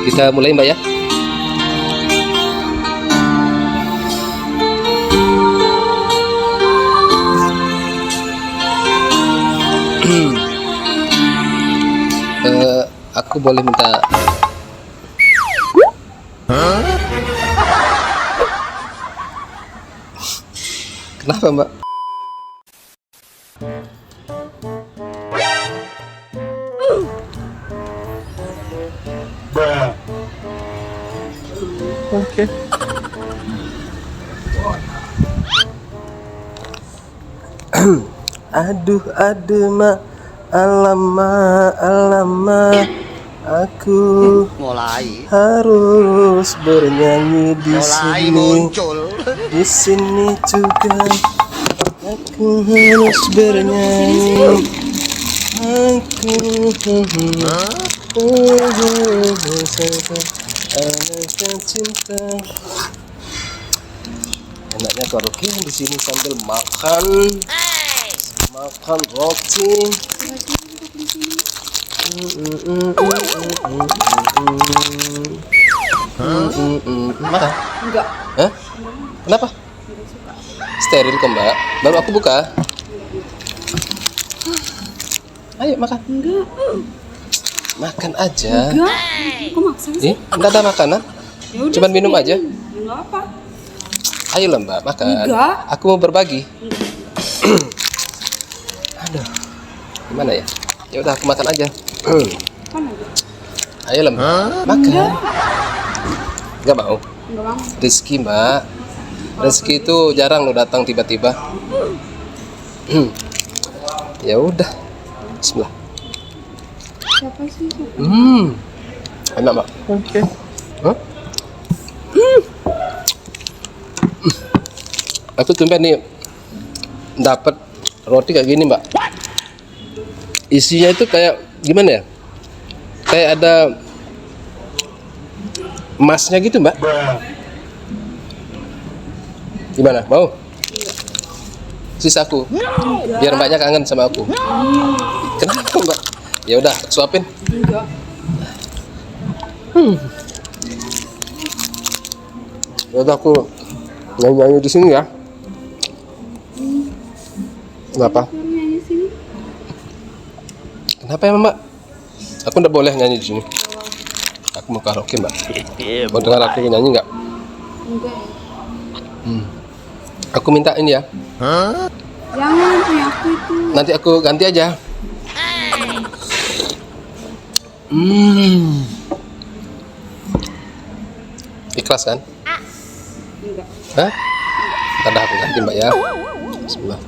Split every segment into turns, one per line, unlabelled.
Kita mulai Mbak ya. Aku boleh minta. Kenapa Mbak? Oke. Aduh, alama, aku
mulai
harus bernyanyi di sini.
muncul
Di sini juga aku harus bernyanyi. Anaknya cinta. Enaknya karaoke di sini sambil makan roti. Marah?
Enggak.
Hah? Kenapa? Steril kok Mbak. Baru aku buka. Ayo makan.
Enggak.
Makan aja.
Enggak. Kok maksa sih?
Enggak ada makanan.
Ya udah,
Cuman minum aja.
Enggak apa.
Ayolah Mbak, makan.
Enggak.
Aku mau berbagi. Aduh. Gimana ya? Ya udah aku makan aja.
Kan aja.
Ayolah Mbak, makan. Enggak mau.
Enggak mau.
Rezeki Mbak. Rezeki itu jarang lo datang tiba-tiba. Ya udah. Bismillah.
Siapa sih?
Enak Mbak. Oke. Aku tumben nih dapat roti kayak gini Mbak. Isinya itu kayak gimana ya? Kayak ada emasnya gitu Mbak. Gimana? Mau? Sisaku. Biar Mbaknya kangen sama aku. Kenapa Mbak? Ya udah, suapin.
Enggak.
Ya udah aku nyanyi di sini ya. Kenapa?
Baru nyanyi sini.
Kenapa ya Mbak? Aku udah boleh nyanyi di sini. Aku mau karaoke Mbak. Mau dengar aku nyanyi nggak?
Enggak.
Aku minta ini ya.
Jangan punya aku itu.
Nanti aku ganti aja. Ikhlas kan?
Enggak.
Hah? Ntar dah aku ganti Mbak ya. Bismillah.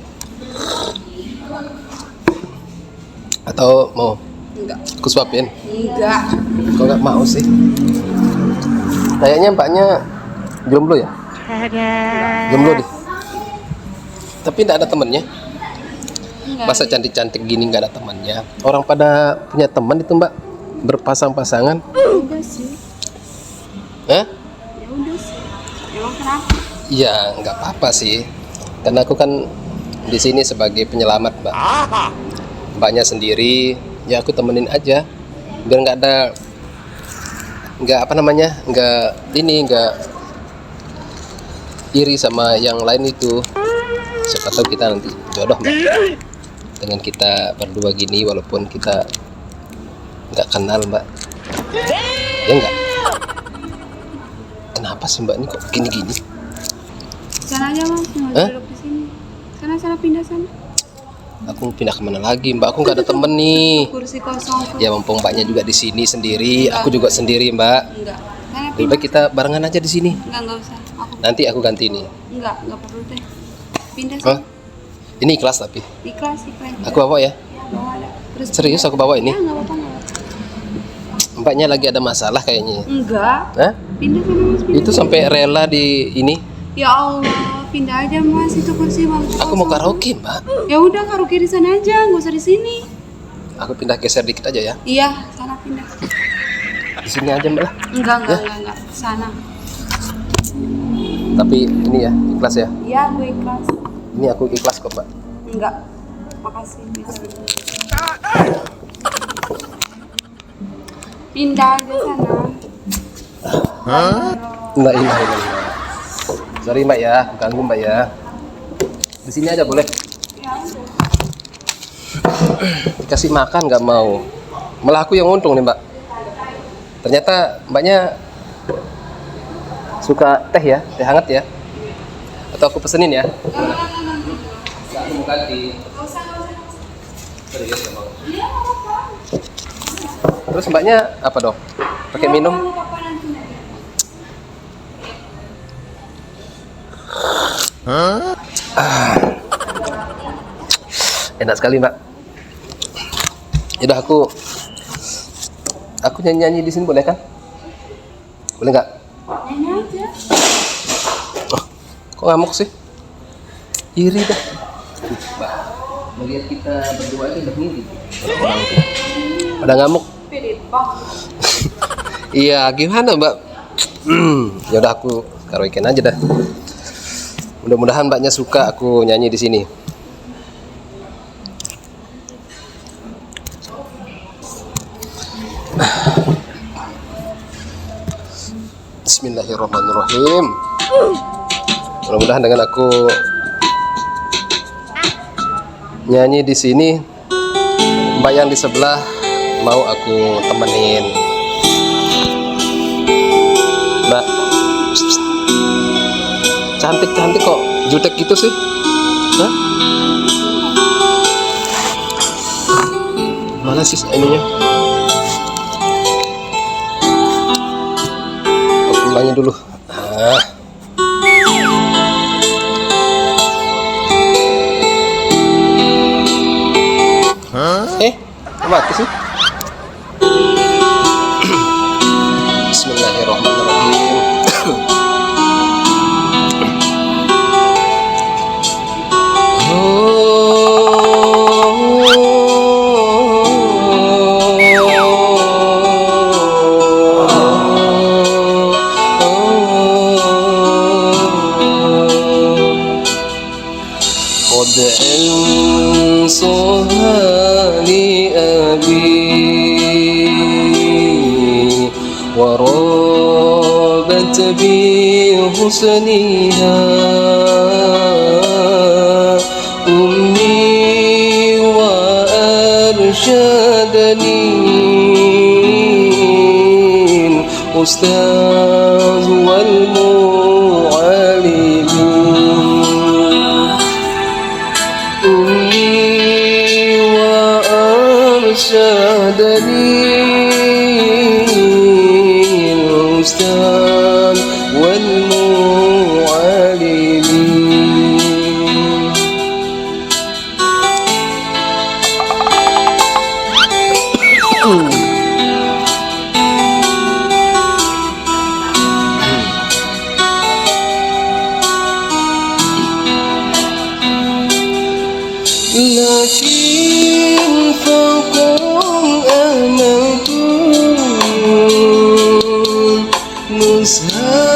Atau mau
Enggak.
aku suapin?
Enggak.
Kok nggak mau sih? Kayaknya Mbaknya jomblo ya? Jomblo deh. Tapi nggak ada temennya.
Enggak.
Masa cantik-cantik gini nggak ada temannya? Orang pada punya teman itu Mbak, berpasang-pasangan.
Enggak sih.
Hah?
Ya udah sih. Emang kenapa?
Iya, nggak apa-apa sih. Karena aku kan di sini sebagai penyelamat Mbak. Mbaknya sendiri, ya aku temenin aja. Biar nggak apa namanya, nggak iri sama yang lain itu. Siapa tahu kita nanti jodoh Mbak. Dengan kita berdua gini, walaupun kita nggak kenal Mbak. Ya enggak? Kenapa sih Mbak ini kok gini-gini?
Sana aja Mas, jangan
Hah?
duduk di sini. Sana pindah sana.
Aku mau pindah kemana lagi Mbak? Aku nggak ada temen nih.
Kursi kosong tuh.
Ya mumpung Mbaknya juga di sini sendiri, aku juga sendiri Mbak.
Enggak. Sana
Lebih
pindah.
baik kita barengan aja di sini.
Enggak usah.
Nanti aku ganti nih.
Enggak perlu deh. Pindah
Hah?
sana.
Ini kelas tapi.
Ikhlas.
Aku bawa ya.
Bawa ada. Terus
Serius aku bawa ini.
Ya, enggak apa-apa.
Mbaknya lagi ada masalah kayaknya.
Enggak.
Hah?
Pindah sana Mas. Pindah.
Itu sampai rela di ini.
Ya Allah, pindah aja Mas, itu kursi Mas.
Aku mau karaoke Mbak.
Ya udah karaoke di sana aja, nggak usah di sini.
Aku pindah geser dikit aja ya.
Iya, sana pindah.
Di sini aja Mbak lah.
Enggak. Sana.
Tapi ini ya ikhlas ya.
Iya, gue ikhlas.
Ini aku ikhlas kok Mbak.
Enggak. Makasih. Bisa. Pindah aja sana.
La ilaha illallah. Sorry Mbak ya, ganggu Mbak ya. Di sini aja boleh. Dikasih makan nggak mau. Malah aku yang untung nih Mbak. Ternyata Mbaknya suka teh ya, teh hangat ya. Atau aku pesenin ya? Nggak, aku mau ganti. Serius nggak mau. Terus Mbaknya apa dong? Pakai minum? Enak sekali Mbak. Yaudah aku nyanyi di sini boleh kan? Boleh nggak?
Nyanyi aja.
Oh, kok ngamuk sih? Iri dah. Mbak, melihat kita berdua itu udah ngiri. Orang tuh. Pada ngamuk.
Pede banget.
Iya, gimana Mbak? Yaudah aku karaokean aja dah. Mudah-mudahan Mbaknya suka aku nyanyi di sini. Bismillahirrahmanirrahim. Mudah-mudahan dengan aku nyanyi di sini, Mbak yang di sebelah mau aku temenin. Mbak, cantik-cantik kok, jutek gitu sih. Hah? Mana sih ininya? Aku ulangin dulu. Mati sih. Bismillahirrahmanirrahim. قد أنصها لأبي ورابت بحسنها أمي وأرشدني الأستاذ والمعلم وأرشدني الأستاذ والمعلم. لكن فقم أملت نزها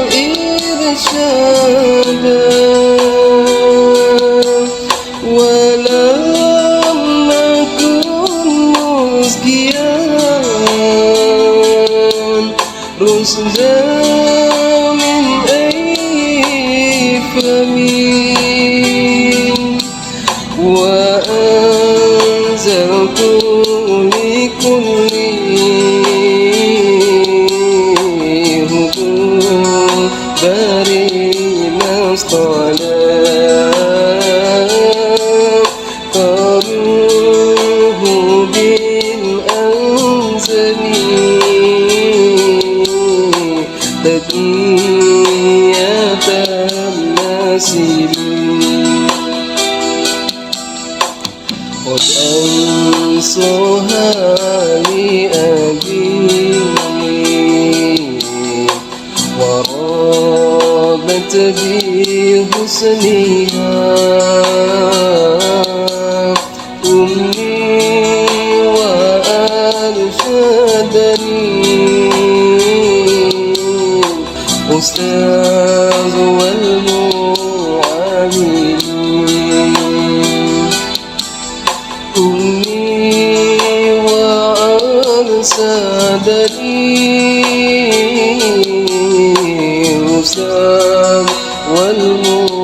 والإرشاد ولم نكن مزكيا رشدا من أي فمي وأنزلت لكل بري مصطلى قروه بالأنزل تقية النسيم قد أنصها لأبي ورابت بحسنها أمي وأرشدني الأستاذ والمعلم أمي وأرشدني الحساب والمعلم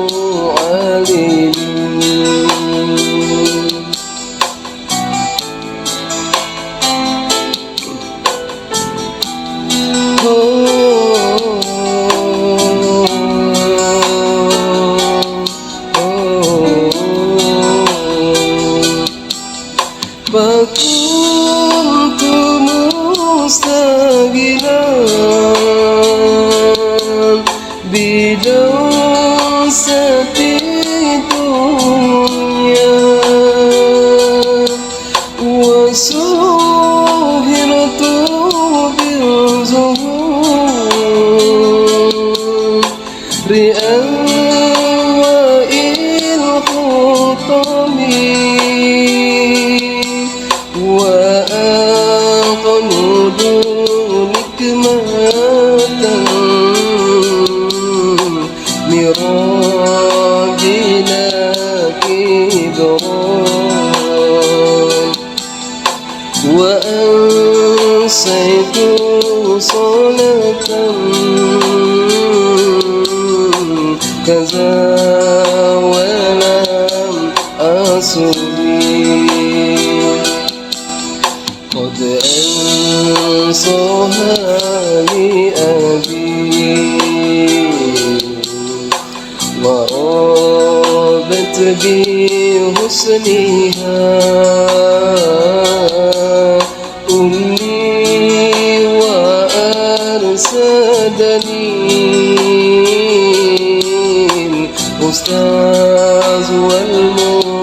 فكنت مستغنا بدوسة الدنيا وسهرت بالزهور أنواع الخطم وأقمد نكمة من ربنا كبرا وأنسيت صلاة كذا ولم أصلي قد أنصها لأبي ورابت بحسنها أمي وأرسدني الأستاذ والمعلم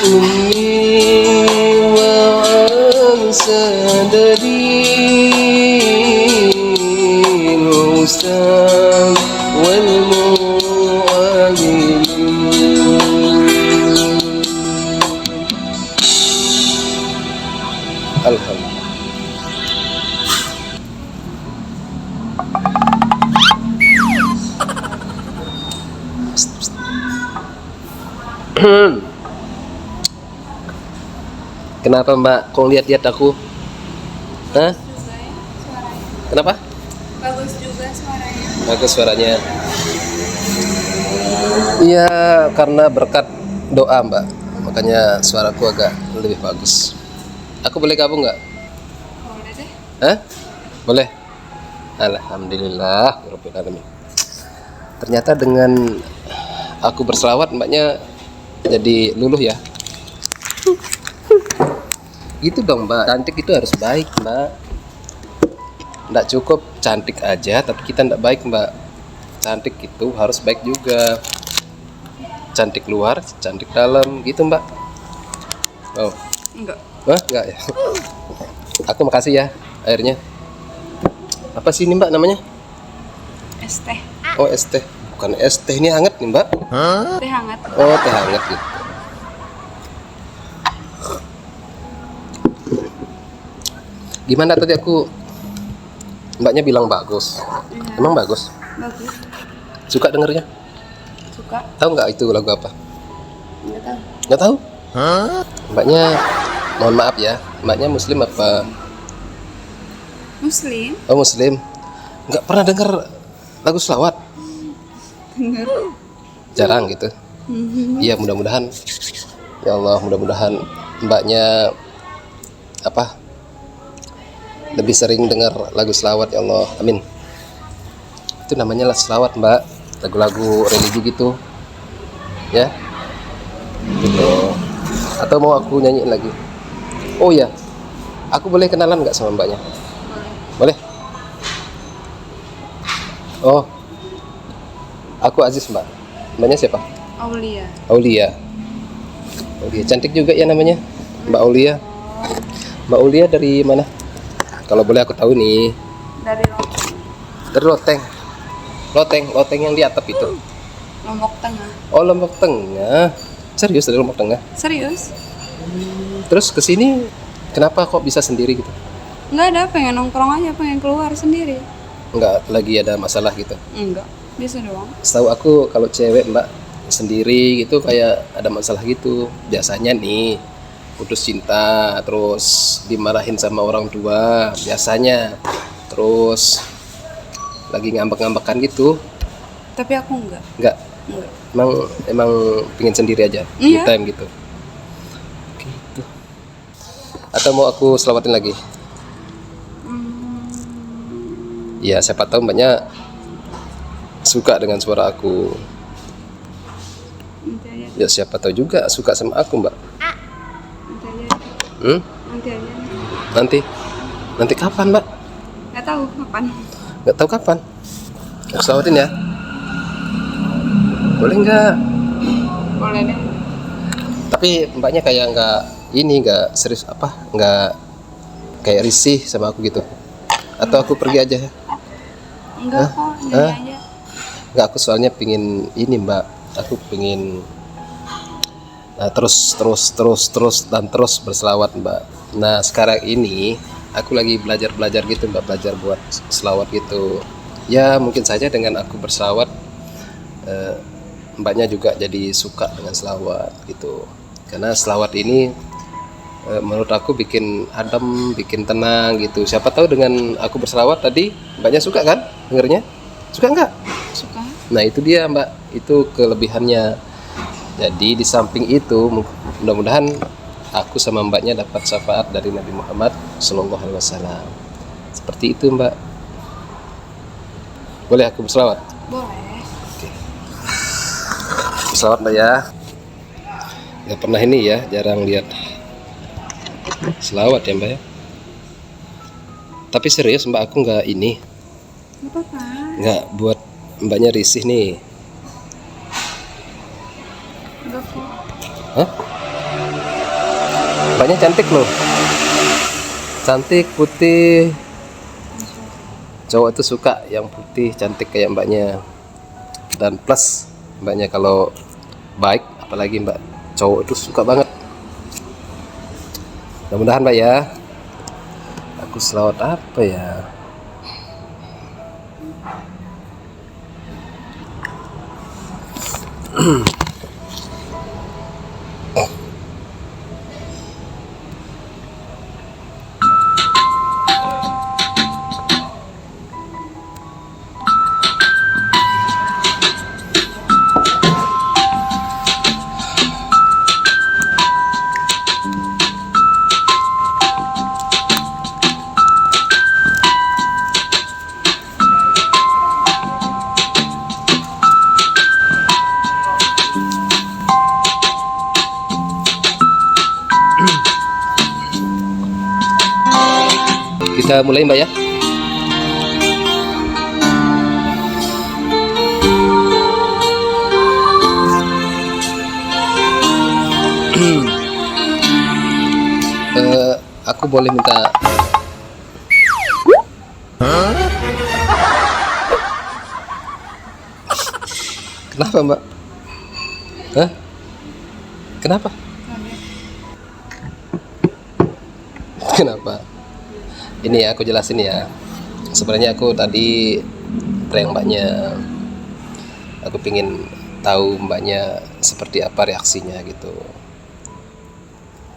أمي وأرسدني الأستاذ والمعلم Kenapa Mbak? Kok lihat-lihat aku? Hah? Kenapa?
Bagus juga suaranya.
Bagus suaranya. Iya, karena berkat doa Mbak, makanya suaraku agak lebih bagus. Aku boleh gabung nggak?
Boleh deh.
Hah? Boleh? Alhamdulillah Rabbil alamin. Ternyata dengan aku berselawat Mbaknya jadi luluh ya. Gitu dong Mbak, cantik itu harus baik Mbak. Nggak cukup cantik aja tapi kita nggak baik Mbak. Cantik itu harus baik juga. Cantik luar, cantik dalam gitu Mbak. Oh
Enggak.
Wah, enggak ya. Aku makasih ya airnya. Apa sih ini Mbak namanya?
Es teh.
Oh es teh. Bukan es teh, ini hangat nih Mbak.
Teh hangat.
Oh teh hangat gitu. Gimana tadi aku Mbaknya bilang bagus.
Iya.
Emang bagus?
Bagus.
Suka dengernya?
Suka.
Tahu nggak itu lagu apa?
Enggak tahu.
Nggak tahu? Mbaknya mohon maaf ya, Mbaknya Muslim apa?
Muslim.
Oh Muslim. Nggak pernah dengar lagu selawat?
Dengar.
Jarang gitu. Iya mudah-mudahan. Ya Allah mudah-mudahan Mbaknya apa? Lebih sering dengar lagu selawat ya Allah. Amin. Itu namanya lah selawat Mbak. Lagu-lagu religi gitu. Ya. Gitu. Atau mau aku nyanyiin lagi? Oh ya, aku boleh kenalan nggak sama Mbaknya? Boleh. Oh, aku Aziz Mbak. Mbaknya siapa?
Aulia.
Aulia. Aulia cantik juga ya namanya, Mbak Aulia. Mbak Aulia dari mana? Kalau boleh aku tahu nih.
Dari Lombok.
Dari Loteng. Loteng yang di atap itu.
Lombok Tengah.
Oh Lombok Tengah. Serius dari Lombok Tengah?
Serius?
Terus kesini kenapa kok bisa sendiri gitu?
Enggak ada, pengen nongkrong aja, pengen keluar sendiri.
Enggak lagi ada masalah gitu?
Enggak, bisa doang.
Setahu aku kalau cewek Mbak sendiri gitu kayak ada masalah gitu. Biasanya nih putus cinta, terus dimarahin sama orang tua biasanya, terus lagi ngambek-ngambekan gitu.
Tapi aku enggak.
Enggak,
Enggak.
emang pengen sendiri aja, me
Iya.
time gitu. Gitu. Atau mau aku selawatin lagi? Ya siapa tahu mbaknya suka dengan suara aku.
Nanti aja.
Ya siapa tahu juga suka sama aku mbak.
Nanti aja.
Hmm?
Nanti aja.
Nanti kapan mbak?
Nggak tahu kapan.
Nggak tahu kapan. Aku selawatin ya. Boleh nggak?
Boleh deh.
Tapi mbaknya kayak nggak serius apa? Nggak kayak risih sama aku gitu. Atau aku pergi aja?
Enggak kok, nyanyi
Hah?
aja.
Nggak, aku soalnya pingin ini mbak. Aku pingin terus berselawat mbak. Nah sekarang ini aku lagi belajar gitu mbak, belajar buat selawat gitu. Ya mungkin saja dengan aku berselawat mbaknya juga jadi suka dengan selawat gitu. Karena selawat ini menurut aku bikin adem, bikin tenang gitu. Siapa tahu dengan aku berselawat tadi mbaknya suka kan dengernya? Suka nggak?
Suka.
Nah itu dia mbak, itu kelebihannya. Jadi di samping itu mudah-mudahan aku sama mbaknya dapat syafaat dari Nabi Muhammad SAW. Seperti itu mbak. Boleh aku berselawat?
Boleh.
Berselawat mbak ya. Gak pernah ini ya, jarang lihat selawat ya mbak ya. Tapi serius mbak, aku nggak ini,
Nggak apa-apa.
nggak buat mbaknya risih nih.
Nggak kok.
Hah? Mbaknya cantik loh, cantik putih. Cowok itu suka yang putih cantik kayak mbaknya. Dan plus mbaknya kalau baik, apalagi mbak, cowok itu suka banget. Mudah-mudahan mbak ya. Aku selawat apa ya? Kita mulai mbak ya. Aku boleh minta Kenapa mbak? Hah? Kenapa? Kenapa? Ini ya, aku jelasin ya. Sebenarnya aku tadi prank mbaknya. Aku pingin tahu mbaknya seperti apa reaksinya gitu.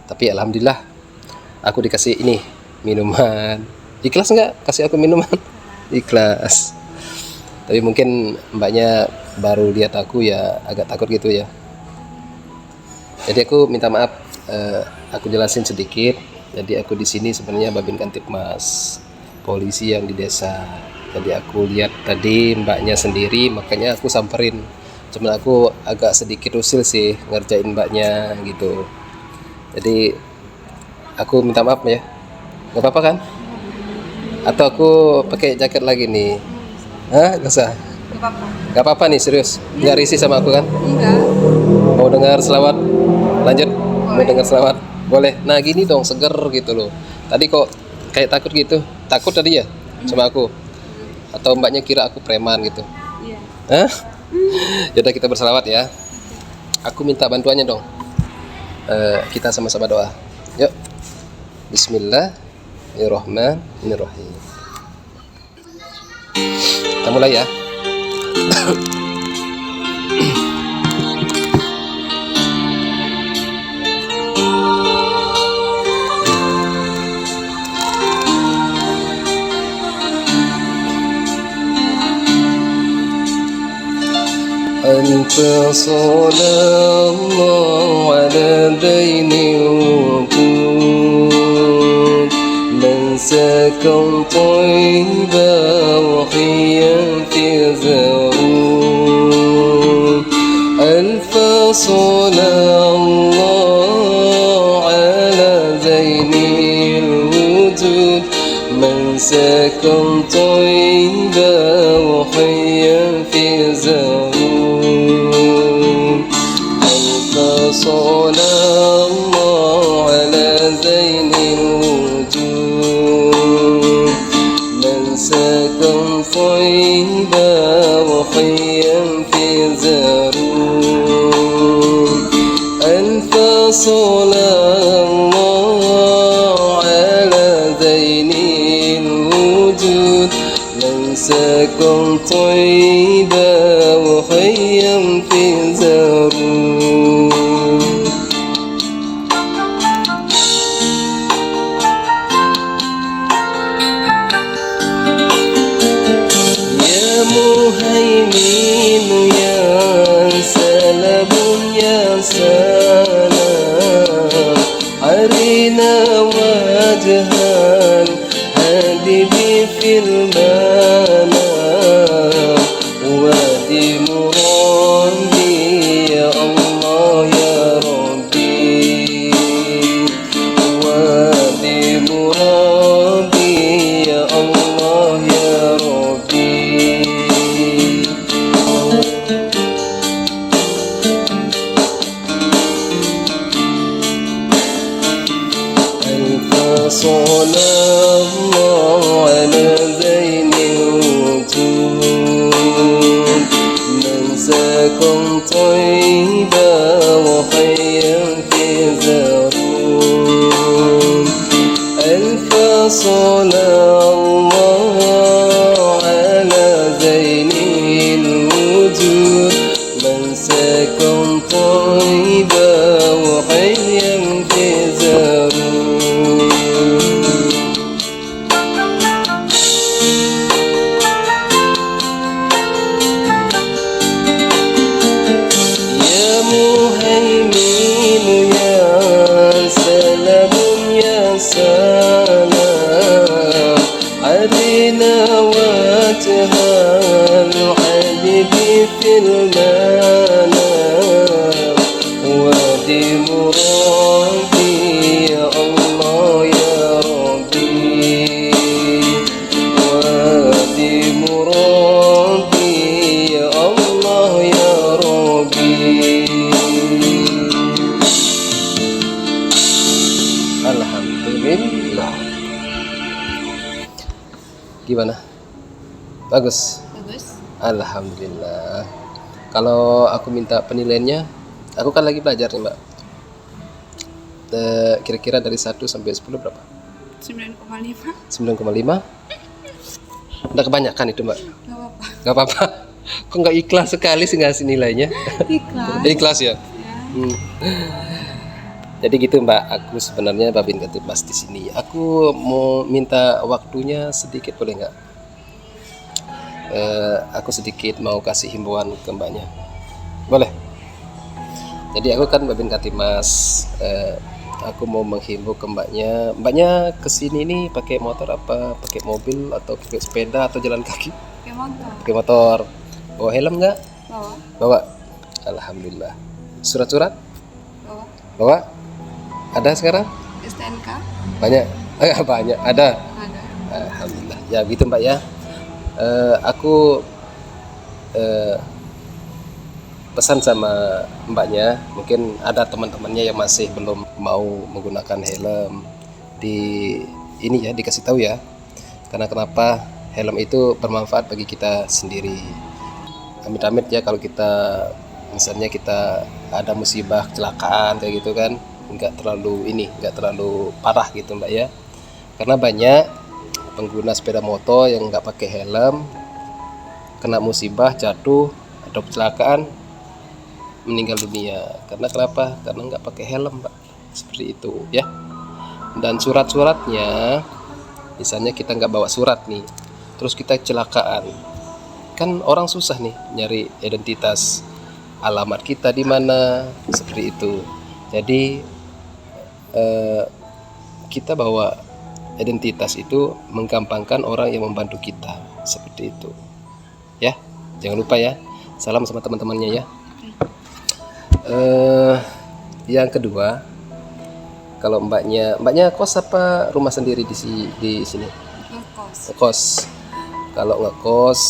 Tapi alhamdulillah aku dikasih ini minuman. Ikhlas nggak kasih aku minuman? Ikhlas. Tapi mungkin mbaknya baru lihat aku ya agak takut gitu ya. Jadi aku minta maaf, aku jelasin sedikit. Jadi aku di sini sebenarnya Babin Kantipmas, polisi yang di desa. Jadi aku lihat tadi mbaknya sendiri, makanya aku samperin. Cuma aku agak sedikit usil sih ngerjain mbaknya gitu. Jadi aku minta maaf ya. Gak apa-apa kan? Atau aku pakai jaket lagi nih? Hah? Gak usah?
Nggak apa-apa.
Gak apa-apa nih, serius? Gak risih sama aku kan?
Enggak.
Mau dengar selawat? Lanjut? Mau
Boleh.
dengar selawat? Boleh. Nah gini dong, seger gitu loh. Tadi kok kayak takut gitu? Takut tadi ya sama aku? Atau mbaknya kira aku preman gitu?
Iya.
Hah? Yaudah kita berselawat ya. Aku minta bantuannya dong. Kita sama-sama doa. Yuk. Bismillahirrahmanirrahim. Kita mulai ya. ألف صلاة الله على دين الوجود من سكن طيبا وحيا في زارون ألف صلاة الله على زين الوجود من سكن طيبا وحيا في زارون ألف صلاة الله على زين الوجود من سكن طيبا وحيا في زارون ألف صلاة الله على زين الوجود من سكن طيبا وحيا في زارون يا مهيمن يا سلام يا سلام أرنا وجها هادي في المنام وادي مرادي يا الله يا ربي وادي مرادي يا الله يا ربي ألف صلاة الله على زين الوجود من سكن طيبا وحيا في زارون ألف صلاة الله على زين الوجود من سكن طيبا وحيا في زارون يا مهيمن يا سلام يا سلام أرنا وجها الحبيب في المنام وادي مرادي يا الله يا ربي وادي مرادي يا الله يا ربي Alhamdulillah. Gimana? Bagus.
Bagus.
Alhamdulillah. Kalau aku minta penilaiannya, aku kan lagi belajar nih Mbak. Kira-kira dari 1 sampai 10 berapa?
9,5.
9,5. Udah kebanyakan itu Mbak.
Gak apa-apa.
Gak apa-apa. Kok nggak ikhlas sekali sih ngasih nilainya?
Ikhlas.
Ikhlas ya.
Ya.
Hmm. Jadi gitu Mbak, aku sebenarnya Babin Katimas di sini. Aku mau minta waktunya sedikit boleh nggak? Aku sedikit mau kasih himbauan ke Mbaknya. Boleh? Jadi aku kan Babin Katimas. Aku mau menghimbau ke Mbaknya. Mbaknya kesini nih pakai motor apa? Pakai mobil atau pakai sepeda atau jalan kaki?
Pakai motor.
Pakai motor. Bawa helm nggak?
Bawa.
Bawa. Alhamdulillah. Surat-surat?
Bawa.
Bawa? Ada sekarang?
STNK.
Banyak? Banyak. Ada?
Ada.
Alhamdulillah. Ya gitu Mbak ya. Aku pesan sama Mbaknya, mungkin ada teman-temannya yang masih belum mau menggunakan helm. Di ini ya dikasih tahu ya. Karena kenapa? Helm itu bermanfaat bagi kita sendiri. Amit-amit ya kalau kita misalnya kita ada musibah kecelakaan kayak gitu kan, nggak terlalu parah gitu Mbak ya. Karena banyak pengguna sepeda motor yang nggak pakai helm, kena musibah, jatuh atau kecelakaan, meninggal dunia. Karena kenapa? Karena nggak pakai helm Mbak, seperti itu ya. Dan surat-suratnya, misalnya kita nggak bawa surat nih, terus kita kecelakaan, kan orang susah nih nyari identitas. alamat kita di mana, seperti itu. Jadi kita bawa identitas itu menggampangkan orang yang membantu kita, seperti itu. Ya, jangan lupa ya. Salam sama teman-temannya ya. Yang kedua, kalau mbaknya kos apa rumah sendiri di sini?
Ngekos.
Ngekos. Kalau ngekos,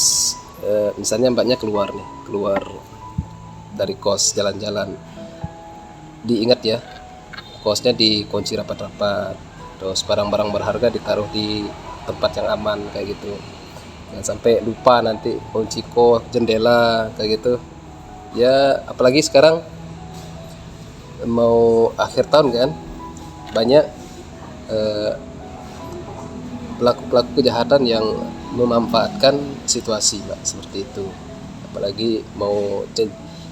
misalnya mbaknya keluar dari kos jalan-jalan, diingat ya, kosnya dikunci rapat-rapat, terus barang-barang berharga ditaruh di tempat yang aman kayak gitu. Jangan sampai lupa nanti kunci kos, jendela kayak gitu. Ya, apalagi sekarang mau akhir tahun kan, banyak pelaku-pelaku kejahatan yang memanfaatkan situasi, Mbak, seperti itu. Apalagi mau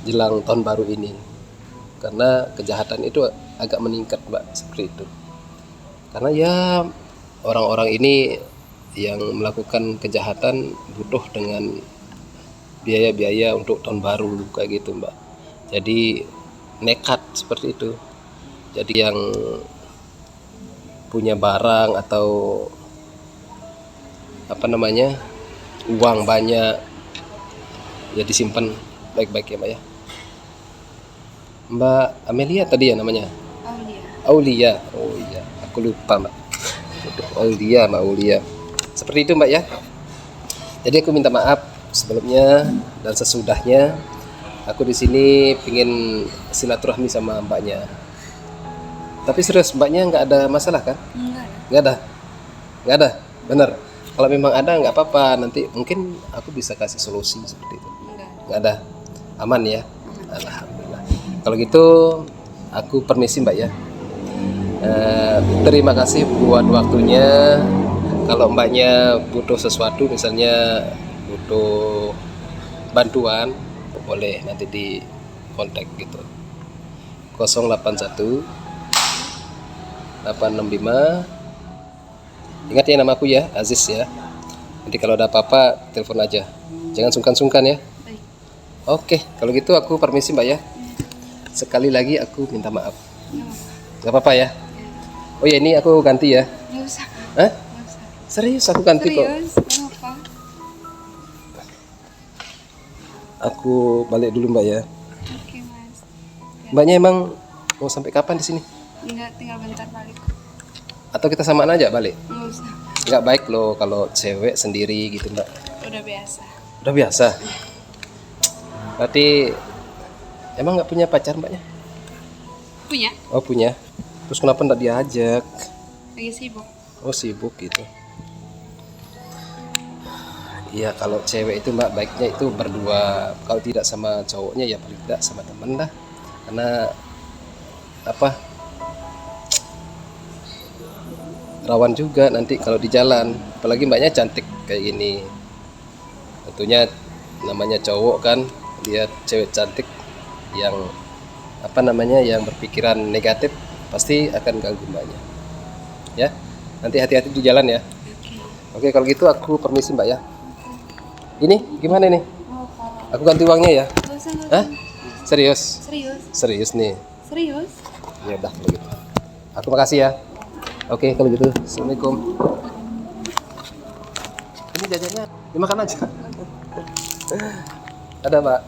jelang tahun baru ini, karena kejahatan itu agak meningkat, Mbak, seperti itu. Karena ya orang-orang ini yang melakukan kejahatan butuh dengan biaya-biaya untuk tahun baru kayak gitu, Mbak. Jadi nekat seperti itu. Jadi yang punya barang atau uang banyak ya disimpan baik-baik ya, Mbak ya. Mbak Amelia tadi ya namanya? Aulia. Oh iya, aku lupa, Mbak. Mbak Aulia. Seperti itu, Mbak ya. Jadi aku minta maaf sebelumnya dan sesudahnya. Aku di sini pingin silaturahmi sama mbaknya. Tapi serius, mbaknya nggak ada masalah kan? Nggak ada. Bener. Kalau memang ada nggak apa-apa. Nanti mungkin aku bisa kasih solusi seperti itu. Nggak ada. Aman ya. Alhamdulillah. Kalau gitu aku permisi, Mbak ya. Terima kasih buat waktunya. Kalau mbaknya butuh sesuatu, misalnya butuh bantuan, boleh nanti di kontak gitu. 081 865. Ingat ya namaku ya, Aziz ya. Nanti kalau ada apa-apa telepon aja. Jangan sungkan-sungkan ya.
Baik.
Oke, kalau gitu aku permisi, Mbak ya. Sekali lagi aku minta maaf. Gak apa-apa ya. Oh ya, ini aku ganti ya.
Nggak usah.
Hah?
Nggak usah.
Serius aku ganti kok.
Serius? Kenapa?
Aku balik dulu, Mbak ya.
Oke, Mas.
Mbaknya emang mau sampai kapan di sini?
Enggak, tinggal bentar balik.
Atau kita samaan aja balik?
Nggak usah.
Nggak baik loh kalau cewek sendiri gitu, Mbak.
Udah biasa.
Udah biasa. Berarti emang nggak punya pacar, mbaknya?
Punya?
Oh punya. Terus kenapa nggak diajak?
Lagi sibuk.
Oh sibuk gitu. Iya, kalau cewek itu, Mbak, baiknya itu berdua. Kalau tidak sama cowoknya ya paling tidak sama temen lah. Karena apa? Rawan juga nanti kalau di jalan. Apalagi mbaknya cantik kayak gini. Tentunya namanya cowok kan, dia cewek cantik yang yang berpikiran negatif pasti akan ganggu mbaknya. Ya. Nanti hati-hati di jalan ya. Oke, kalau gitu aku permisi, Mbak ya. Ini gimana nih? Aku ganti uangnya ya.
Nggak usah.
Hah? Serius?
Serius?
Serius nih.
Serius?
Ya udah kalau gitu. Aku makasih ya. Oke, kalau gitu. Assalamualaikum. Ini jajannya dimakan aja. Ada, Mbak.